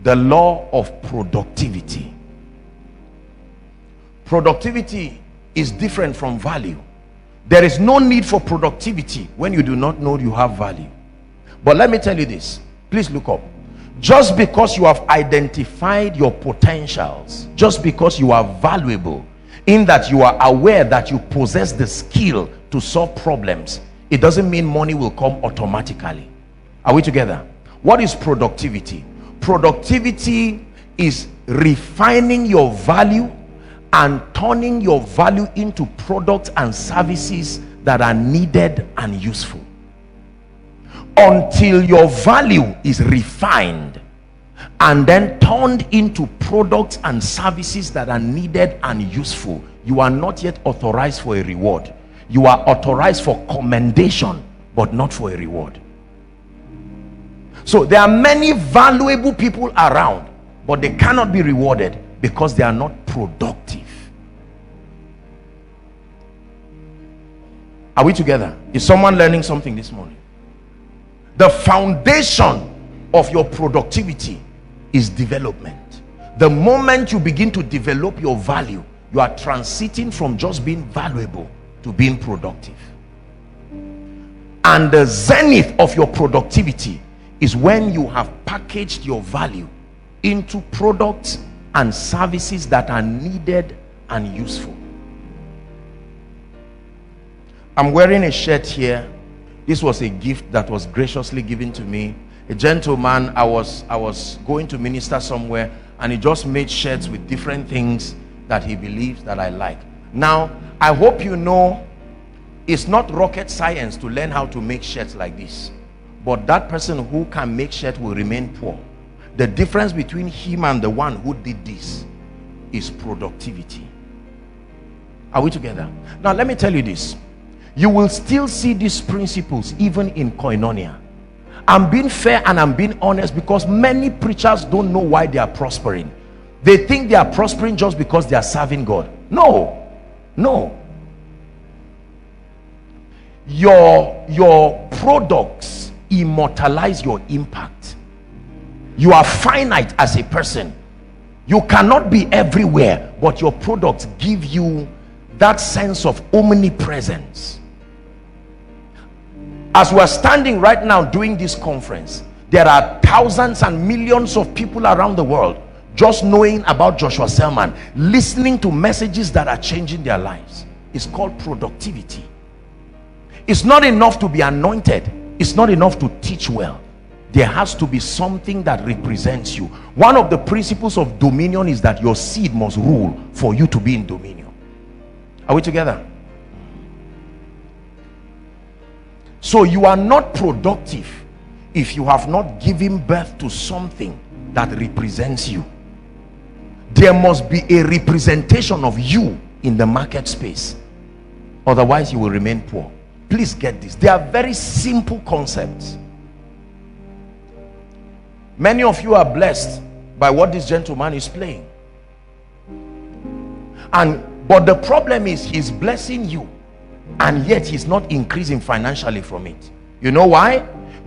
The law of productivity. Productivity is different from value. There is no need for productivity when you do not know you have value. But let me tell you this, please look up. Just because you have identified your potentials, just because you are valuable, in that you are aware that you possess the skill to solve problems, it doesn't mean money will come automatically. Are we together? What is productivity? Productivity is refining your value and turning your value into products and services that are needed and useful. Until your value is refined and then turned into products and services that are needed and useful, you are not yet authorized for a reward. You are authorized for commendation, but not for a reward. So there are many valuable people around, but they cannot be rewarded because they are not productive. Are we together? Is someone learning something this morning? The foundation of your productivity is development. The moment you begin to develop your value, you are transiting from just being valuable to being productive. And the zenith of your productivity is when you have packaged your value into products and services that are needed and useful. I'm wearing a shirt here. This was a gift that was graciously given to me. A gentleman, I was going to minister somewhere, and he just made shirts with different things that he believes that I like. Now, I hope you know it's not rocket science to learn how to make shirts like this. But that person who can make shirts will remain poor. The difference between him and the one who did this is productivity. Are we together? Now, let me tell you this. You will still see these principles even in koinonia. I'm being fair and I'm being honest because many preachers don't know why they are prospering. They think they are prospering just because they are serving God. No. Your products immortalize your impact. You are finite as a person. You cannot be everywhere, but your products give you that sense of omnipresence. As we are standing right now doing this conference, there are thousands and millions of people around the world just knowing about Joshua Selman, listening to messages that are changing their lives. It's called productivity. It's not enough to be anointed. It's not enough to teach well. There has to be something that represents you. One of the principles of dominion is that your seed must rule for you to be in dominion. Are we together? So you are not productive if you have not given birth to something that represents you. There must be a representation of you in the market space. Otherwise you will remain poor. Please get this. They are very simple concepts. Many of you are blessed by what this gentleman is playing. But the problem is he's blessing you, and yet he's not increasing financially from it. You know why?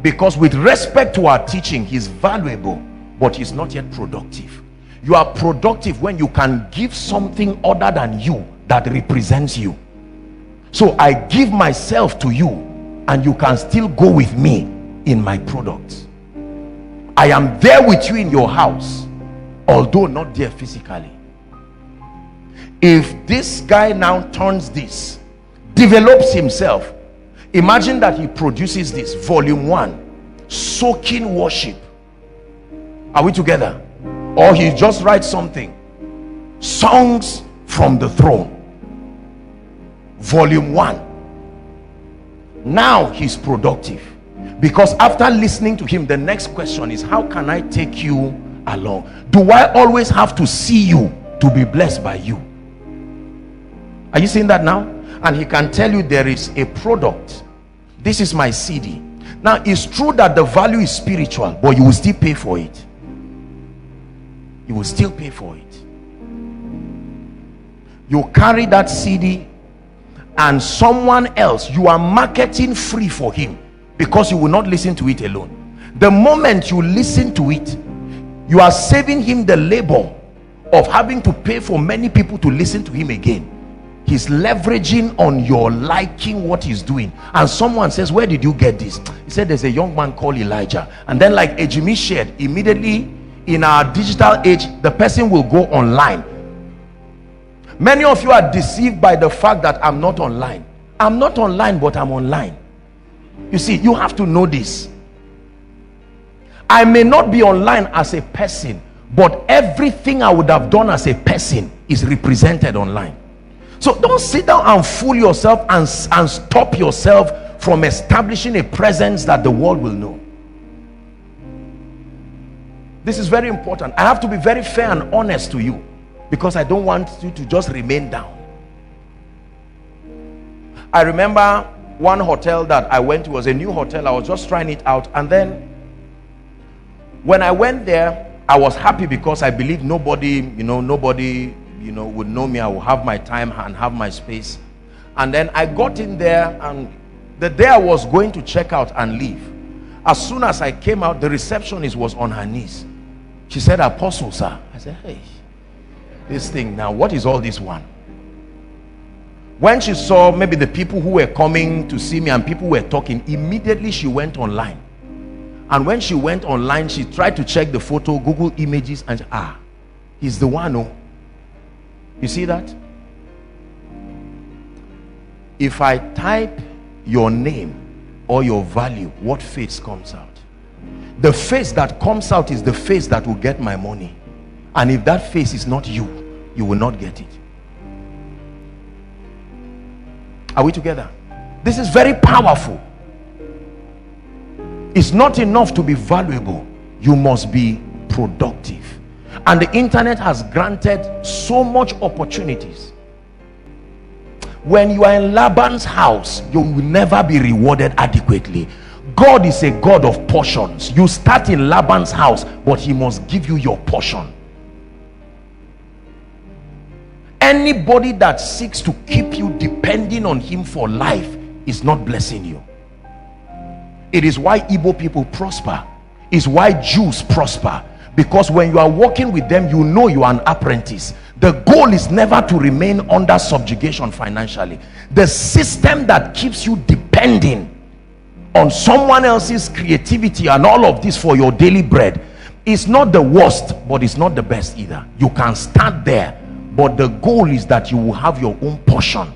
Because with respect to our teaching, he's valuable, but he's not yet productive. You are productive when you can give something other than you that represents you. So I give myself to you, and you can still go with me in my products. I am there with you in your house, although not there physically. If this guy now turns this, develops himself, imagine that he produces this, volume 1, soaking worship. Are we together? Or he just writes something, songs from the throne, volume 1. Now he's productive, because after listening to him, the next question is, how can I take you along? Do I always have to see you to be blessed by you? Are you seeing that now? And he can tell you there is a product. This is my CD. Now it's true that the value is spiritual, but you will still pay for it. You will still pay for it. You carry that CD, and someone else, you are marketing free for him, because you will not listen to it alone. The moment you listen to it, You are saving him the labor of having to pay for many people to listen to him again. He's leveraging on your liking what he's doing. And someone says, where did you get this? He said, there's a young man called Elijah. And then, like Ejimi shared, immediately in our digital age, the person will go online. Many of you are deceived by the fact that I'm not online. I'm not online, but I'm online. You see, you have to know this. I may not be online as a person, but everything I would have done as a person is represented online. So don't sit down and fool yourself and stop yourself from establishing a presence that the world will know. This is very important. I have to be very fair and honest to you, because I don't want you to just remain down. I remember one hotel that I went to was a new hotel. I was just trying it out, and then when I went there, I was happy because I believed nobody would know me. I will have my time and have my space. And then I got in there, and the day I was going to check out and leave, as soon as I came out, the receptionist was on her knees. She said, "Apostle, sir." I said, "Hey, this thing now, what is all this one?" When she saw maybe the people who were coming to see me and people were talking, immediately she went online. And when she went online, she tried to check the photo, Google images, and he's the one. Oh, you see that? If I type your name or your value, what face comes out? The face that comes out is the face that will get my money. And if that face is not you, you will not get it. Are we together? This is very powerful. It's not enough to be valuable. You must be productive. And the internet has granted so much opportunities. When you are in Laban's house, you will never be rewarded adequately. God is a God of portions. You start in Laban's house, but he must give you your portion. Anybody that seeks to keep you depending on him for life is not blessing you. It is why Igbo people prosper. It's why Jews prosper. Because when you are working with them, you know you are an apprentice. The goal is never to remain under subjugation financially. The system that keeps you depending on someone else's creativity and all of this for your daily bread is not the worst, but it's not the best either. You can start there, but the goal is that you will have your own portion